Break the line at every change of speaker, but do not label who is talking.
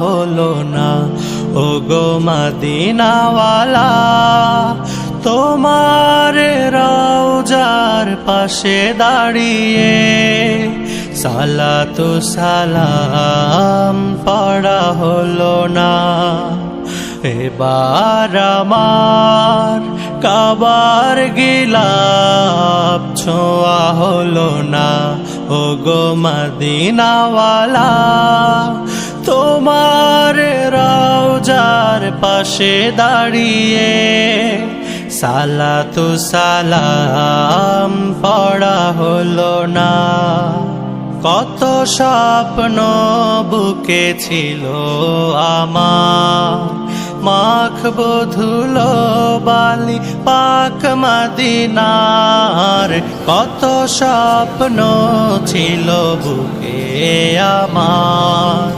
হলো না ও গো মদিনাওয়ালা, তোমার রওজার পাশে দাঁড়িয়ে সালাতু সালাম পড়া হলো না। এবার আমার কাবার গিলাপ ছোঁয়া হলো না ও গো মদিনাওয়ালা, তোমার রওজার পাশে দাঁড়িয়ে সালাতু সালাম পড়া হলো না। কত স্বপ্ন বুকে ছিল আমার, মাখবো ধুলো বালি পাক মদিনার। কত স্বপ্ন ছিল বুকে আমার,